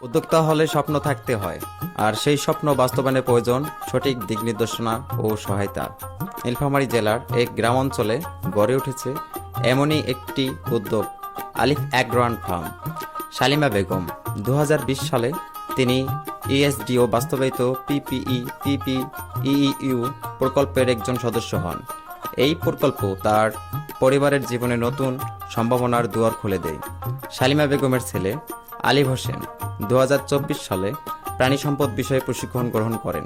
উদ্যোক্তা হলে স্বপ্ন থাকতে হয়, আর সেই স্বপ্ন বাস্তবায়নের প্রয়োজন সঠিক দিক নির্দেশনা ও সহায়তা। নীলফামারী জেলার এক গ্রাম অঞ্চলে গড়ে উঠেছে এমনই একটি উদ্যোগ, আলিফ agro and farm. Shalimar Begum 2020 সালে তিনি ইএসডিও বাস্তবায়িত পিপিইউ প্রকল্পের একজন সদস্য হন। এই প্রকল্প তার পরিবারের জীবনে নতুন সম্ভাবনার দুয়ার খুলে দেয়। শালিমা বেগমের ছেলে আলিফ হোসেন 2024 সালে প্রাণী সম্পদ বিষয়ে প্রশিক্ষণ গ্রহণ করেন।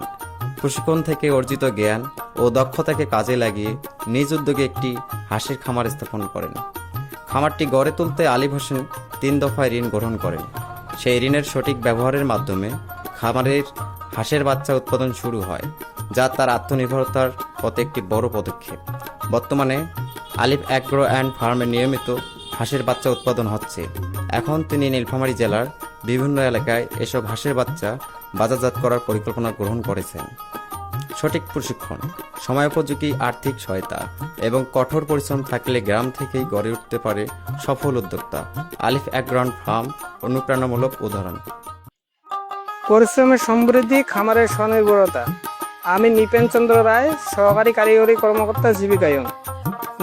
প্রশিক্ষণ থেকে অর্জিত জ্ঞান ও দক্ষতাকে কাজে লাগিয়ে নিজ উদ্যোগে একটি হাঁসের খামার স্থাপন করেন। খামারটি গড়ে তুলতে আলিফ হোসেন 3 দফায় ঋণ গ্রহণ করেন। সেই ঋণের সঠিক ব্যবহারের মাধ্যমে খামারের হাঁসের বাচ্চা উৎপাদন শুরু হয়, যা তার আত্মনির্ভরতার পথে একটি বড় পদক্ষেপ। বর্তমানে আলিফ অ্যাগ্রো অ্যান্ড ফার্মে নিয়মিত হাঁসের বাচ্চা উৎপাদন হচ্ছে। এখন তিনি নীলফামারী জেলার বিভিন্ন এলাকায় এসব হাঁসের বাচ্চা বাজারজাত করার পরিকল্পনা গ্রহণ করেছেন। সঠিক প্রশিক্ষণ, সময়োপযোগী আর্থিক সহায়তা এবং কঠোর পরিশ্রম থাকলে গ্রাম থেকেই গড়ে উঠতে পারে সফল উদ্যোক্তা। আলিফ অ্যাগ্রো অ্যান্ড ফার্ম অনুপ্রেরণামূলক উদাহরণ। পরিশ্রমের সমৃদ্ধি, খামারের স্বনির্ভরতা। আমি নিপেন চন্দ্র রায়, সহকারী কারিগরি কর্মকর্তা, জীবিকায়ন।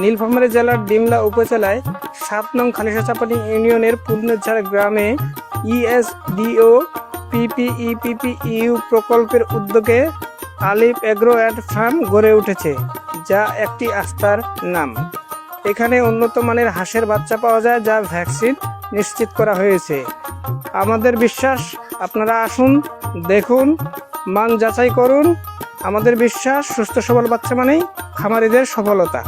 নীলফামারী জেলার ডিমলা উপজেলায় 7 নং খালিশাচাপানি ইউনিয়নের পূর্ণঝাড় গ্রামে ইএসডিও পিপিইউ প্রকল্পের উদ্যোগে আলিফ অ্যাগ্রো অ্যান্ড ফার্ম গড়ে উঠেছে, যা একটি আস্থার নাম। এখানে উন্নত মানের হাঁসের বাচ্চা পাওয়া যায়, যা ভ্যাকসিন নিশ্চিত করা হয়েছে। আমাদের বিশ্বাস, আপনারা আসুন, দেখুন, মান যাচাই করুন। আমাদের বিশ্বাস, সুস্থ সবল বাচ্চা মানেই খামারিদের সফলতা।